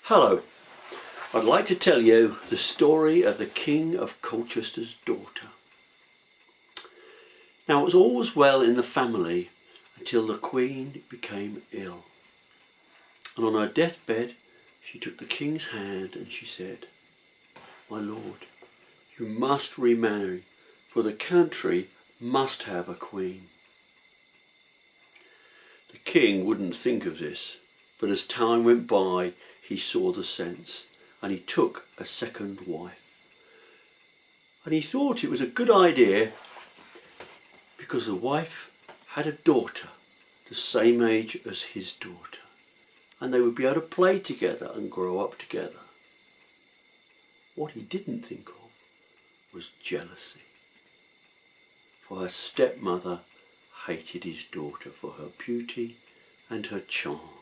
Hello, I'd like to tell you the story of the King of Colchester's daughter. Now it was always well in the family until the Queen became ill. And on her deathbed she took the King's hand and she said, "My lord, you must remarry, for the country must have a queen." The King wouldn't think of this, but as time went by he saw the sense, and he took a second wife. And he thought it was a good idea because the wife had a daughter the same age as his daughter, and they would be able to play together and grow up together. What he didn't think of was jealousy, for her stepmother hated his daughter for her beauty and her charm.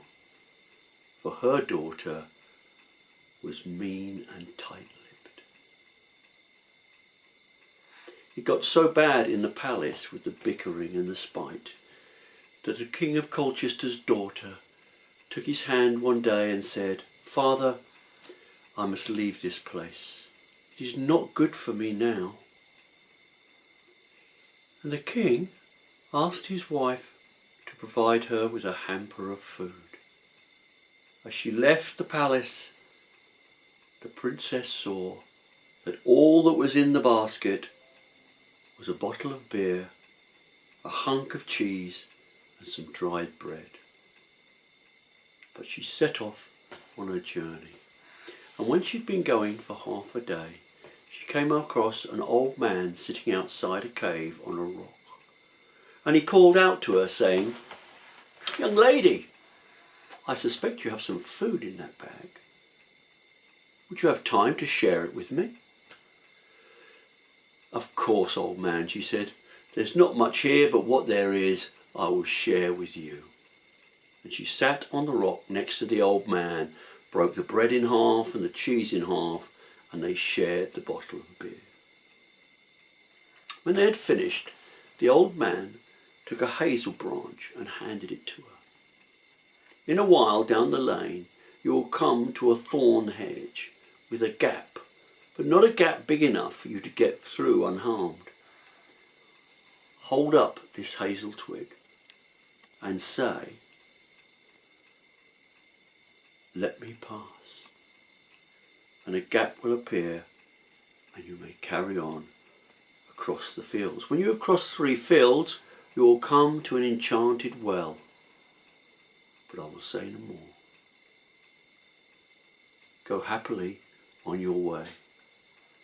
For her daughter was mean and tight-lipped. It got so bad in the palace with the bickering and the spite that the King of Colchester's daughter took his hand one day and said, "Father, I must leave this place. It is not good for me now." And the King asked his wife to provide her with a hamper of food. As she left the palace, the princess saw that all that was in the basket was a bottle of beer, a hunk of cheese and some dried bread. But she set off on her journey, and when she'd been going for half a day, she came across an old man sitting outside a cave on a rock. And he called out to her saying, "Young lady, I suspect you have some food in that bag. Would you have time to share it with me?" "Of course, old man," she said. "There's not much here, but what there is, I will share with you." And she sat on the rock next to the old man, broke the bread in half and the cheese in half, and they shared the bottle of beer. When they had finished, the old man took a hazel branch and handed it to her. "In a while down the lane you will come to a thorn hedge with a gap, but not a gap big enough for you to get through unharmed. Hold up this hazel twig and say, 'Let me pass,' and a gap will appear and you may carry on across the fields. When you have crossed 3 fields, you will come to an enchanted well, but I will say no more. Go happily on your way."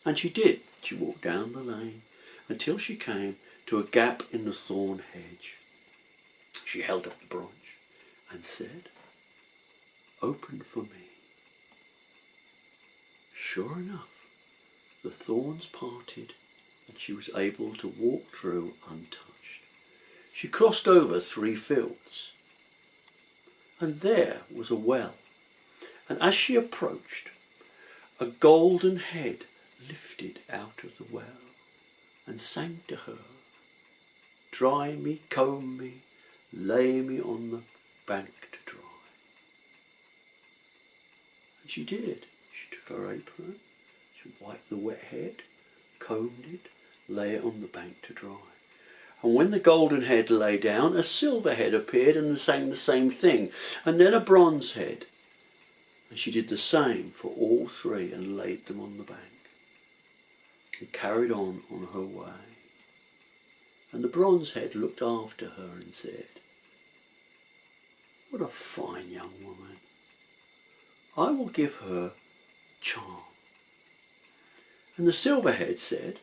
And she did. She walked down the lane until she came to a gap in the thorn hedge. She held up the branch and said, "Open for me." Sure enough, the thorns parted and she was able to walk through untouched. She crossed over 3 fields, and there was a well, and as she approached, a golden head lifted out of the well and sang to her, "Dry me, comb me, lay me on the bank to dry." And she did. She took her apron, she wiped the wet head, combed it, lay it on the bank to dry. And when the golden head lay down, a silver head appeared and sang the same thing, and then a bronze head. And she did the same for all 3 and laid them on the bank and carried on her way. And the bronze head looked after her and said, "What a fine young woman. I will give her charm." And the silver head said,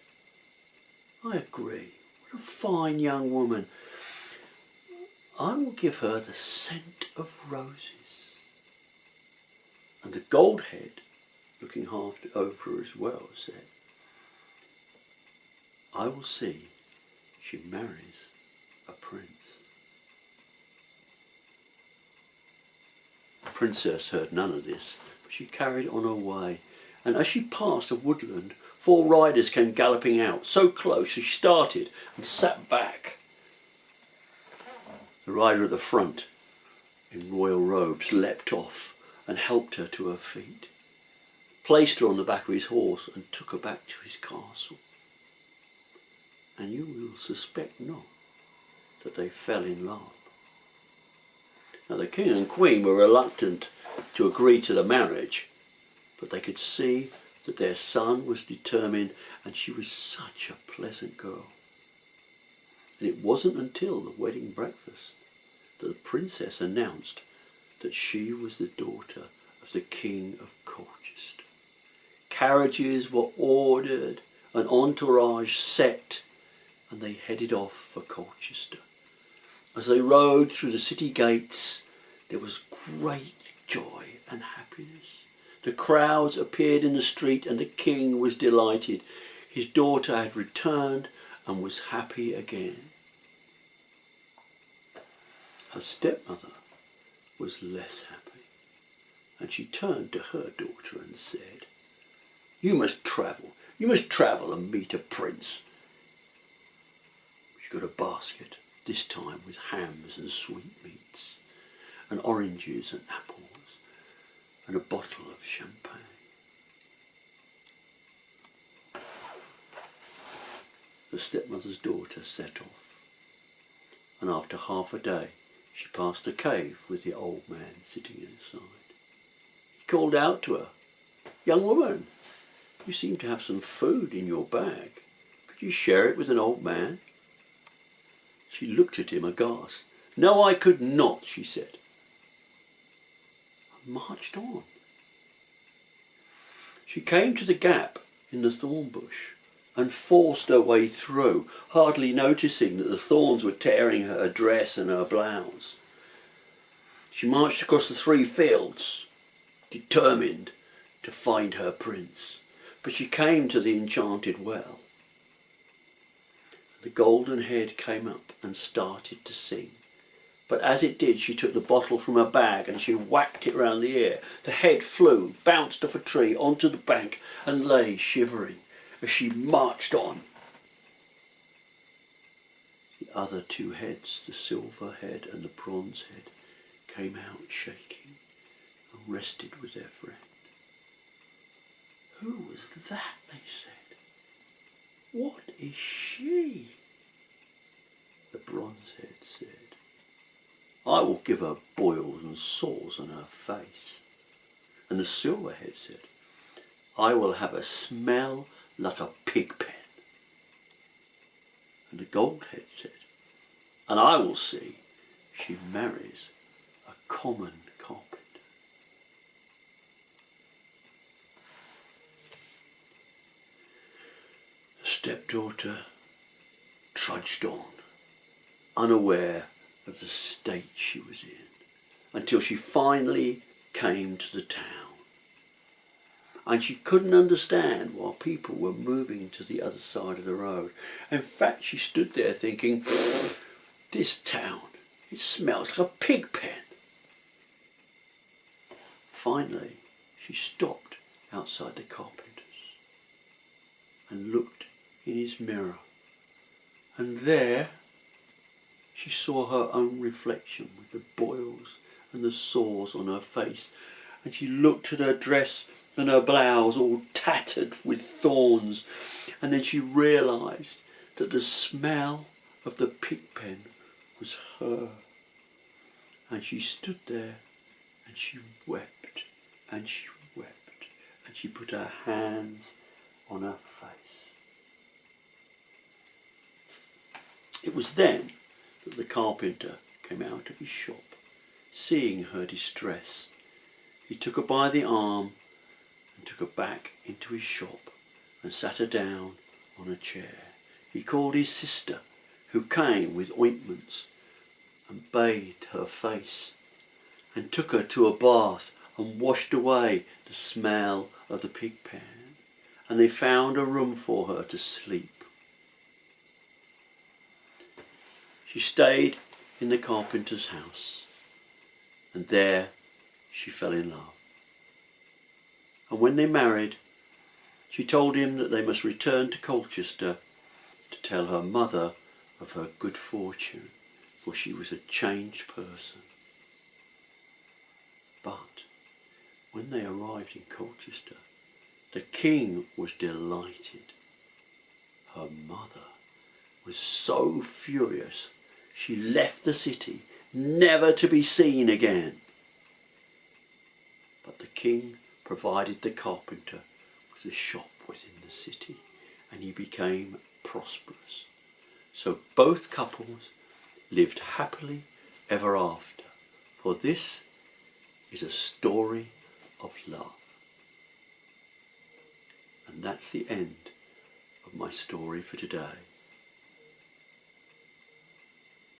"I agree. What a fine young woman. I will give her the scent of roses." And the gold head, looking half over as well, said, "I will see she marries a prince." The princess heard none of this, but she carried on her way, and as she passed a woodland, 4 riders came galloping out, so close she started and sat back. The rider at the front, in royal robes, leapt off and helped her to her feet, placed her on the back of his horse and took her back to his castle. And you will suspect not that they fell in love. Now the king and queen were reluctant to agree to the marriage, but they could see that their son was determined, and she was such a pleasant girl. And it wasn't until the wedding breakfast that the princess announced that she was the daughter of the King of Colchester. Carriages were ordered, an entourage set, and they headed off for Colchester. As they rode through the city gates, there was great joy and happiness. The crowds appeared in the street, and the king was delighted. His daughter had returned and was happy again. Her stepmother was less happy, and she turned to her daughter and said, You must travel and meet a prince." She got a basket, this time with hams and sweetmeats, and oranges and apples, and a bottle of champagne. The stepmother's daughter set off, and after half a day she passed a cave with the old man sitting inside. He called out to her, "Young woman, you seem to have some food in your bag. Could you share it with an old man?" She looked at him aghast. "No, I could not," she said, and marched on. She came to the gap in the thorn bush and forced her way through, hardly noticing that the thorns were tearing her dress and her blouse. She marched across the 3 fields, determined to find her prince, but she came to the enchanted well. The golden head came up and started to sing. But as it did, she took the bottle from her bag and she whacked it round the ear. The head flew, bounced off a tree onto the bank and lay shivering as she marched on. The other 2 heads, the silver head and the bronze head, came out shaking and rested with their friend. "Who was that?" they said. "What is she?" The bronze head said, "I will give her boils and sores on her face." And the silver head said, "I will have a smell like a pig pen." And the gold head said, "And I will see she marries a common carpenter." The stepdaughter trudged on, unaware of the state she was in, until she finally came to the town. And she couldn't understand why people were moving to the other side of the road. In fact, she stood there thinking, "This town, it smells like a pig pen." Finally, she stopped outside the carpenter's and looked in his mirror. And there she saw her own reflection with the boils and the sores on her face, and she looked at her dress and her blouse all tattered with thorns, and then she realised that the smell of the pig pen was her. And she stood there and she wept and she wept, and she put her hands on her face. It was then that the carpenter came out of his shop. Seeing her distress, he took her by the arm and took her back into his shop and sat her down on a chair. He called his sister, who came with ointments, and bathed her face, and took her to a bath and washed away the smell of the pig pen, and they found a room for her to sleep. She stayed in the carpenter's house, and there she fell in love. And when they married, she told him that they must return to Colchester to tell her mother of her good fortune, for she was a changed person. But When they arrived in Colchester, the king was delighted. Her mother was so furious she left the city, never to be seen again. But the king provided the carpenter with a shop within the city, and he became prosperous. So both couples lived happily ever after, for this is a story of love. And that's the end of my story for today.